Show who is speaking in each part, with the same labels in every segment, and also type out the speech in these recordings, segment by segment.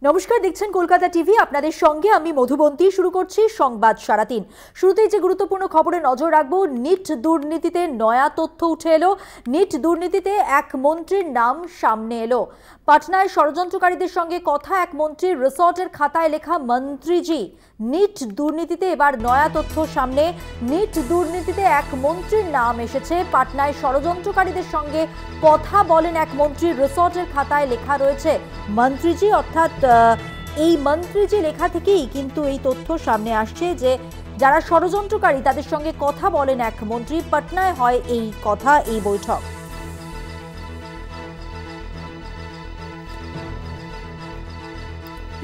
Speaker 1: নমস্কার, দেখছেন কলকাতা টিভি। আপনাদের সঙ্গে আমি মধুবন্তী। শুরু করছি সংবাদ সারাদিন। শুরুতেই যে গুরুত্বপূর্ণ খবরে নজর রাখবো, নিট দুর্নীতিতে নয়া তথ্য উঠে এলো। নিট দুর্নীতিতে এক মন্ত্রীর নাম সামনে এলো। পাটনায় ষড়যন্ত্রকারীদের সঙ্গে কথা এক মন্ত্রীর, রিসর্টের খাতায় লেখা মন্ত্রীজি। নিট দুর্নীতিতে এবার নয়া তথ্য সামনে। নিট দুর্নীতিতে এক মন্ত্রীর নাম এসেছে। পাটনায় ষড়যন্ত্রকারীদের সঙ্গে কথা বলেন এক মন্ত্রীর, রিসর্টের খাতায় লেখা রয়েছে মন্ত্রীজি। অর্থাৎ এই মন্ত্রীজি লেখা থেকেই কিন্তু এই তথ্য সামনে আসছে যে যারা ষড়যন্ত্রকারী তাদের সঙ্গে কথা বলেন এক মন্ত্রী। পাটনায় হয় এই কথা, এই বৈঠক।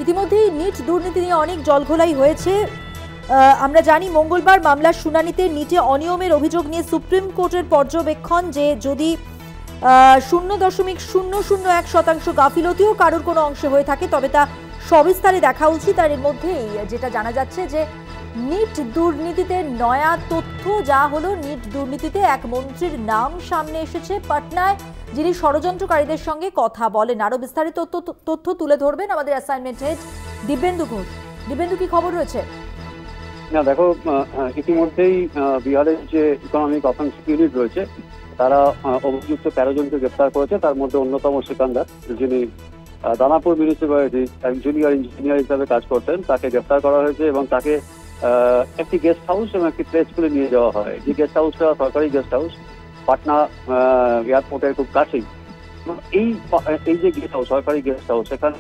Speaker 1: ইতিমধ্যেই নিট দুর্নীতি নিয়ে অনেক জলঘোলাই হয়েছে। আমরা জানি মঙ্গলবার মামলার শুনানিতে নিটে অনিয়মের অভিযোগ নিয়ে সুপ্রিম কোর্টের পর্যবেক্ষণ যে যদি 0.001% গাফিলতিও কারোর কোনো অংশে হয়ে থাকে তবে তা সবিস্তারে দেখা উচিত। আর এর মধ্যেই যেটা জানা যাচ্ছে যে নিট দুর্নীতিতে নয়া তথ্য যা হলো, নিট দুর্নীতিতে এক মন্ত্রীর নাম সামনে এসেছে পাটনায়, যিনি ষড়যন্ত্রকারীদের সঙ্গে কথা বলেন। আরো বিস্তারিত তথ্য তুলে ধরবেন আমাদের অ্যাসাইনমেন্ট হেড দিব্যেন্দু ঘোষ। দিব্যেন্দু, কি খবর রয়েছে?
Speaker 2: না দেখো, ইতিমধ্যেই বিহারের যে ইকোনমিক অফেন্সিভ ইউনিট রয়েছে তারা অভিযুক্ত 13 জনকে গ্রেপ্তার করেছে। তার মধ্যে অন্যতম সিকান্দার, যিনি দানাপুর মিউনিসিপ্যালিটি জুনিয়র ইঞ্জিনিয়ার হিসাবে কাজ করতেন, তাকে গ্রেপ্তার করা হয়েছে এবং তাকে একটি গেস্ট হাউস এবং একটি প্লে স্কুলে নিয়ে যাওয়া হয়। যে গেস্ট হাউসটা সরকারি গেস্ট হাউস, পাটনা এয়ারপোর্টের খুব কাছেই। এই যে গেস্ট হাউস, সরকারি গেস্ট হাউস, সেখানে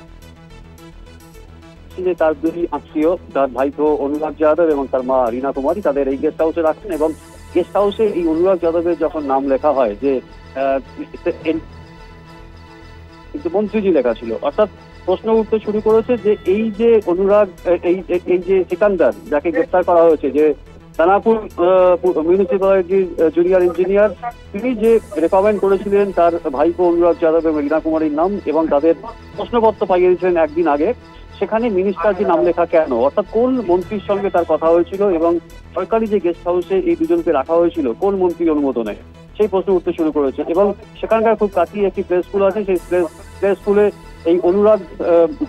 Speaker 2: তার দুই আত্মীয়, তার ভাইপো অনুরাগ যাদব এবং তার মা রীনা কুমারী, তাদের এই গেস্ট হাউসে রাখেন। এবং গেস্ট হাউসে এই অনুরাগ যাদবের যখন নাম লেখা হয় যে কিন্তু মন্ত্রীজি লেখা ছিল, অর্থাৎ প্রশ্ন উঠতে শুরু করেছে যে এই যে অনুরাগ, এই যে সিকান্দার যাকে গ্রেপ্তার করা হয়েছে, যে দানাপুর মিউনিসিপ্যালিটির জুনিয়র ইঞ্জিনিয়ার, তিনি যে রেকমেন্ড করেছিলেন তার ভাইপো অনুরাগ যাদব এবং রীনা কুমারীর নাম এবং তাদের প্রশ্নপত্র পাইয়ে দিয়েছিলেন একদিন আগে, সেখানে মিনিস্টারজি নাম লেখা কেন? অর্থাৎ কোন মন্ত্রীর সঙ্গে তার কথা হয়েছিল এবং সরকারি যে গেস্ট হাউসে এই দুজনকে রাখা হয়েছিল কোন মন্ত্রীর অনুমোদনে, সেই প্রশ্ন উঠতে শুরু করেছে। এবং সেখানকার খুব কাছেই একটি প্লে স্কুল আছে, সেই প্লে স্কুলে এই অনুরাগ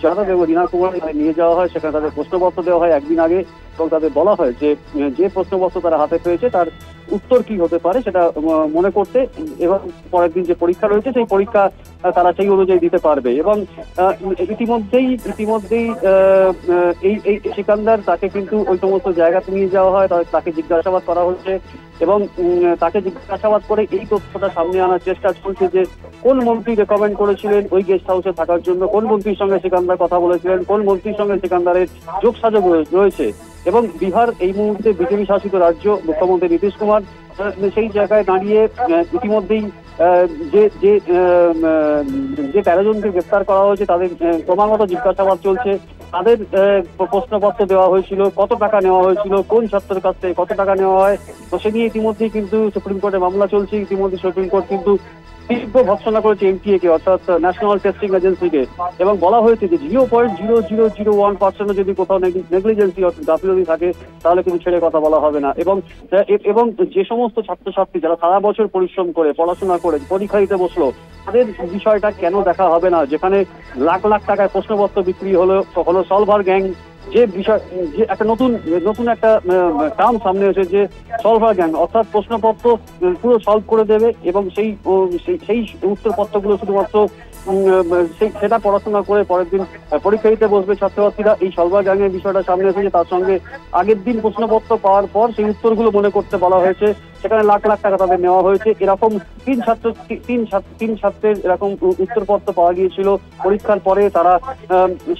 Speaker 2: যাদব এবং রীনা কুমারী নিয়ে যাওয়া হয়। সেখানে তাদের প্রশ্নপত্র দেওয়া হয় একদিন আগে এবং তাদের বলা হয় যে প্রশ্নপত্র তারা হাতে পেয়েছে তার উত্তর কি হতে পারে সেটা মনে করতে, এবং পরের দিন যে পরীক্ষা রয়েছে সেই পরীক্ষা তারা সেই অনুযায়ী দিতে পারবে। এবং ইতিমধ্যেই এই সিকান্দার, তাকে কিন্তু ওই সমস্ত জায়গাতে নিয়ে যাওয়া হয়, তাকে জিজ্ঞাসাবাদ করা হচ্ছে এবং তাকে জিজ্ঞাসাবাদ করে এই তথ্যটা সামনে আনার চেষ্টা চলছে যে কোন মন্ত্রী রেকমেন্ড করেছিলেন ওই গেস্ট হাউসে থাকার জন্য, কোন মন্ত্রীর সঙ্গে সিকান্দার কথা বলেছিলেন, কোন মন্ত্রীর সঙ্গে সিকান্দারের যোগসাযোগ রয়েছে। এবং বিহার এই মুহূর্তে বিজেপি শাসিত রাজ্য, মুখ্যমন্ত্রী নীতিশ কুমার সেই জায়গায় দাঁড়িয়ে ইতিমধ্যেই যে 13 জনকে গ্রেপ্তার করা হয়েছে তাদের ক্রমাগত জিজ্ঞাসাবাদ চলছে। তাদের প্রশ্নপত্র দেওয়া হয়েছিল, কত টাকা নেওয়া হয়েছিল, কোন ছাত্রের কাছ থেকে কত টাকা নেওয়া হয়, তো সে নিয়ে ইতিমধ্যেই কিন্তু সুপ্রিম কোর্টে মামলা চলছে। ইতিমধ্যে সুপ্রিম কোর্ট কিন্তু তীব্র ভর্ৎসনা করেছে এনটিএ কে, অর্থাৎ ন্যাশনাল টেস্টিং এজেন্সিকে, এবং বলা হয়েছে যে 0.0001% যদি কোথাও নেগলিজেন্সি অর্থাৎ গাফিলতি থাকে তাহলে কিন্তু ছেড়ে কথা বলা হবে না। এবং যে সমস্ত ছাত্রছাত্রী যারা সারা বছর পরিশ্রম করে পড়াশোনা করে পরীক্ষা দিতে বসলো, তাদের বিষয়টা কেন দেখা হবে না? যেখানে লাখ লাখ টাকায় প্রশ্নপত্র বিক্রি হলো সলভার গ্যাং, যে বিষয়, যে একটা নতুন একটা টার্ম সামনে এসেছে যে সলভার গ্যাং, অর্থাৎ প্রশ্নপত্র পুরো সলভ করে দেবে এবং সেই উত্তরপত্রগুলো শুধুমাত্র সেটা পড়াশোনা করে পরের দিন পরীক্ষা দিতে বসবে ছাত্রছাত্রীরা। এই সলভার গ্যাংয়ের বিষয়টা সামনে এসেছে, তার সঙ্গে আগের দিন প্রশ্নপত্র পাওয়ার পর সেই উত্তরগুলো মনে করতে বলা হয়েছে, সেখানে লাখ লাখ টাকা তাদের নেওয়া হয়েছে। এরকম তিন ছাত্রের এরকম উত্তরপত্র পাওয়া গিয়েছিল পরীক্ষার পরে। তারা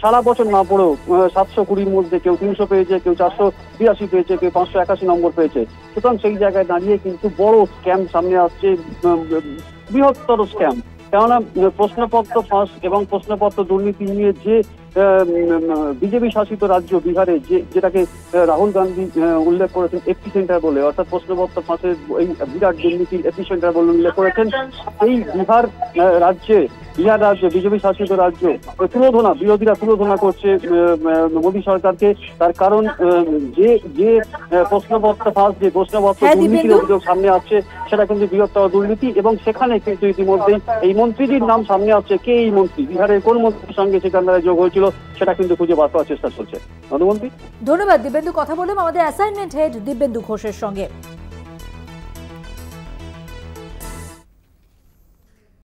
Speaker 2: সারা বছর না পড়েও 720-র মধ্যে কেউ 300 পেয়েছে, কেউ 482 পেয়েছে, কেউ 581 নম্বর পেয়েছে। সুতরাং সেই জায়গায় দাঁড়িয়ে কিন্তু বড় স্ক্যাম সামনে আসছে, বৃহত্তর স্ক্যাম। কেননা প্রশ্নপত্র ফাঁস এবং প্রশ্নপত্র দুর্নীতি নিয়ে যে বিজেপি শাসিত রাজ্য বিহারে, যেটাকে রাহুল গান্ধী উল্লেখ করেছেন এপি সেন্টার বলে, অর্থাৎ প্রশ্নপত্র ফাঁসের এই বিরাট দুর্নীতির এপি সেন্টার বলে উল্লেখ করেছেন, এই বিহার রাজ্যে বিজেপি শাসিত রাজ্য বিরোধীরা তুলোধনা করছে মোদী সরকারকে। তার কারণ যে প্রশ্নপত্র ফাঁস, যে প্রশ্নপত্র দুর্নীতির অভিযোগ সামনে আসছে সেটা কিন্তু বৃহত্তর দুর্নীতি। এবং সেখানে কিন্তু ইতিমধ্যেই এই মন্ত্রীজির নাম সামনে আসছে। কে এই মন্ত্রী? বিহারের কোন মন্ত্রীর সঙ্গে সিকান্দারের যোগ হয়েছিল হয়েছিল সেটা কিন্তু খুঁজে বার করার চেষ্টা চলছে। মধুবন্তী,
Speaker 1: ধন্যবাদ দিব্যেন্দু। কথা বললাম আমাদের অ্যাসাইনমেন্ট হেড দিব্যেন্দু ঘোষের সঙ্গে।